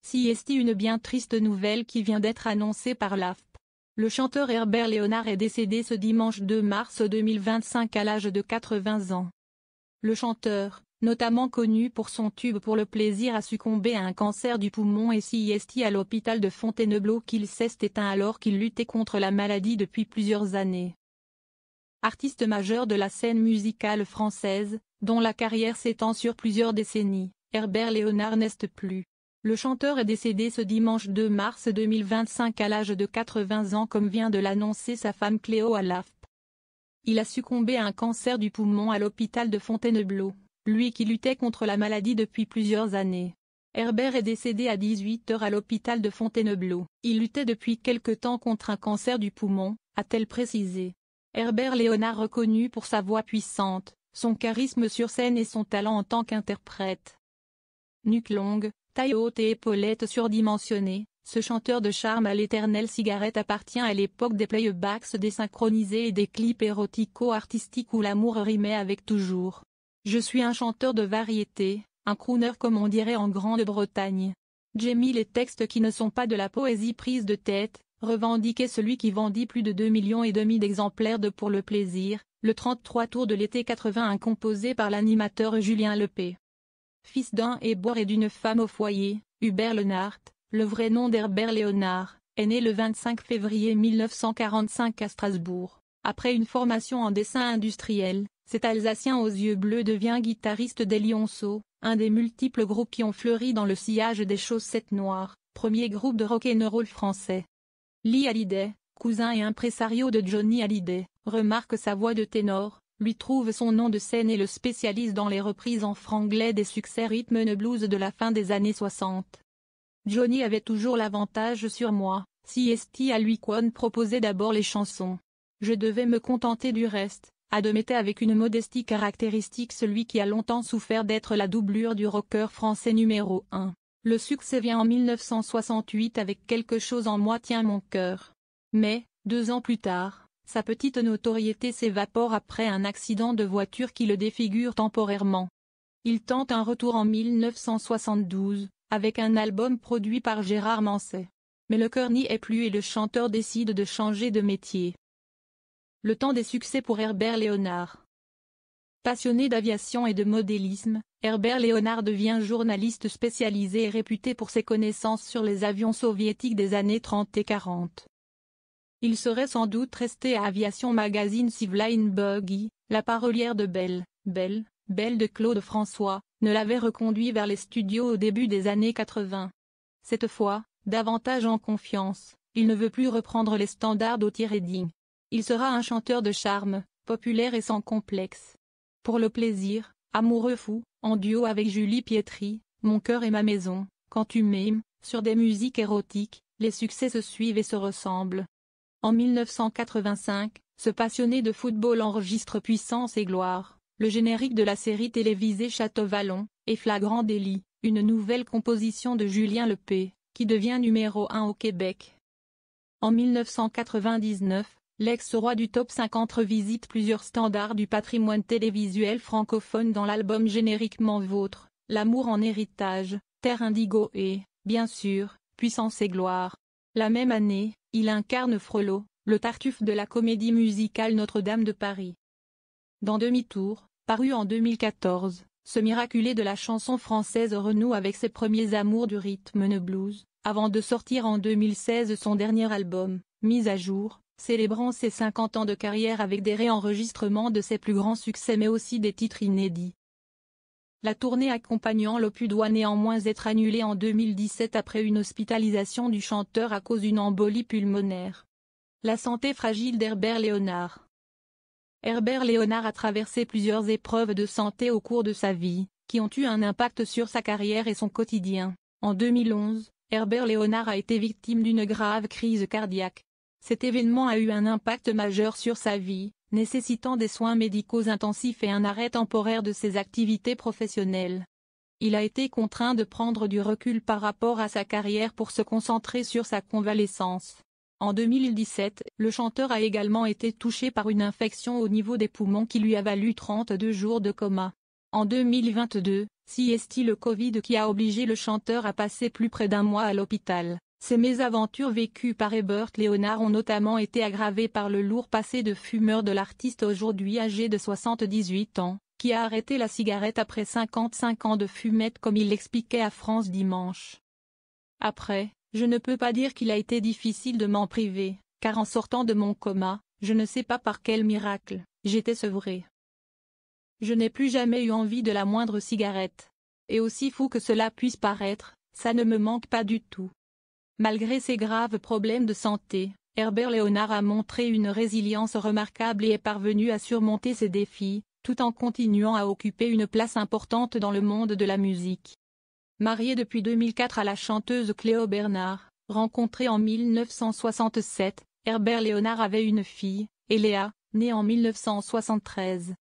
CST, une bien triste nouvelle qui vient d'être annoncée par l'AFP. Le chanteur Herbert Léonard est décédé ce dimanche 2 mars 2025 à l'âge de 80 ans. Le chanteur, notamment connu pour son tube Pour le plaisir, a succombé à un cancer du poumon et CST à l'hôpital de Fontainebleau qu'il s'est éteint alors qu'il luttait contre la maladie depuis plusieurs années. Artiste majeur de la scène musicale française, dont la carrière s'étend sur plusieurs décennies, Herbert Léonard n'est plus. Le chanteur est décédé ce dimanche 2 mars 2025 à l'âge de 80 ans comme vient de l'annoncer sa femme Cléo à l'AFP. Il a succombé à un cancer du poumon à l'hôpital de Fontainebleau, lui qui luttait contre la maladie depuis plusieurs années. Herbert est décédé à 18 h à l'hôpital de Fontainebleau. Il luttait depuis quelque temps contre un cancer du poumon, a-t-elle précisé. Herbert Léonard, reconnu pour sa voix puissante, son charisme sur scène et son talent en tant qu'interprète. Nuque longue, taille haute et épaulettes surdimensionnées, ce chanteur de charme à l'éternelle cigarette appartient à l'époque des playbacks désynchronisés et des clips érotico-artistiques où l'amour rimait avec toujours. Je suis un chanteur de variété, un crooner comme on dirait en Grande-Bretagne. J'aime les textes qui ne sont pas de la poésie prise de tête, revendiquait celui qui vendit plus de 2,5 millions d'exemplaires de Pour le plaisir, le 33 tours de l'été 81 composé par l'animateur Julien Lepé. Fils d'un éboueur et d'une femme au foyer, Hubert Léonard, le vrai nom d'Herbert Léonard, est né le 25 février 1945 à Strasbourg. Après une formation en dessin industriel, cet Alsacien aux yeux bleus devient guitariste des Lionceaux, un des multiples groupes qui ont fleuri dans le sillage des Chaussettes Noires, premier groupe de rock'n'roll français. Lee Hallyday, cousin et impresario de Johnny Hallyday, remarque sa voix de ténor, lui trouve son nom de scène et le spécialise dans les reprises en franglais des succès rhythm and blues de la fin des années 60. Johnny avait toujours l'avantage sur moi, CST à lui qu'on proposait d'abord les chansons. Je devais me contenter du reste, admettait avec une modestie caractéristique celui qui a longtemps souffert d'être la doublure du rocker français numéro 1. Le succès vient en 1968 avec Quelque chose en moi tient mon cœur. Mais, 2 ans plus tard, sa petite notoriété s'évapore après un accident de voiture qui le défigure temporairement. Il tente un retour en 1972, avec un album produit par Gérard Manset. Mais le cœur n'y est plus et le chanteur décide de changer de métier. Le temps des succès pour Herbert Léonard. Passionné d'aviation et de modélisme, Herbert Léonard devient journaliste spécialisé et réputé pour ses connaissances sur les avions soviétiques des années 30 et 40. Il serait sans doute resté à Aviation Magazine si Flying Buggy, la parolière de Belle de Claude François, ne l'avait reconduit vers les studios au début des années 80. Cette fois, davantage en confiance, il ne veut plus reprendre les standards d'Otis Redding. Il sera un chanteur de charme, populaire et sans complexe. Pour le plaisir, amoureux fou, en duo avec Julie Pietri, Mon cœur et ma maison, Quand tu m'aimes, sur des musiques érotiques, les succès se suivent et se ressemblent. En 1985, ce passionné de football enregistre Puissance et gloire, le générique de la série télévisée Château Vallon, et Flagrant délit, une nouvelle composition de Julien Lepé, qui devient numéro 1 au Québec. En 1999, l'ex-roi du top 50 revisite plusieurs standards du patrimoine télévisuel francophone dans l'album Génériquement Vôtre, L'amour en héritage, Terre Indigo et, bien sûr, Puissance et gloire. La même année, il incarne Frollo, le Tartuffe de la comédie musicale Notre-Dame de Paris. Dans Demi-tour, paru en 2014, ce miraculé de la chanson française renoue avec ses premiers amours du rhythm and blues, avant de sortir en 2016 son dernier album, Mise à jour, célébrant ses 50 ans de carrière avec des réenregistrements de ses plus grands succès mais aussi des titres inédits. La tournée accompagnant l'opus doit néanmoins être annulée en 2017 après une hospitalisation du chanteur à cause d'une embolie pulmonaire. La santé fragile d'Herbert Léonard. Herbert Léonard a traversé plusieurs épreuves de santé au cours de sa vie, qui ont eu un impact sur sa carrière et son quotidien. En 2011, Herbert Léonard a été victime d'une grave crise cardiaque. Cet événement a eu un impact majeur sur sa vie, nécessitant des soins médicaux intensifs et un arrêt temporaire de ses activités professionnelles. Il a été contraint de prendre du recul par rapport à sa carrière pour se concentrer sur sa convalescence. En 2017, le chanteur a également été touché par une infection au niveau des poumons qui lui a valu 32 jours de coma. En 2022, Si est le Covid qui a obligé le chanteur à passer plus près d'un mois à l'hôpital. Ces mésaventures vécues par Herbert Léonard ont notamment été aggravées par le lourd passé de fumeur de l'artiste aujourd'hui âgé de 78 ans, qui a arrêté la cigarette après 55 ans de fumette comme il l'expliquait à France Dimanche. Après, je ne peux pas dire qu'il a été difficile de m'en priver, car en sortant de mon coma, je ne sais pas par quel miracle, j'étais sevré. Je n'ai plus jamais eu envie de la moindre cigarette. Et aussi fou que cela puisse paraître, ça ne me manque pas du tout. Malgré ses graves problèmes de santé, Herbert Léonard a montré une résilience remarquable et est parvenu à surmonter ses défis, tout en continuant à occuper une place importante dans le monde de la musique. Marié depuis 2004 à la chanteuse Cléo Bernard, rencontrée en 1967, Herbert Léonard avait une fille, Eléa, née en 1973.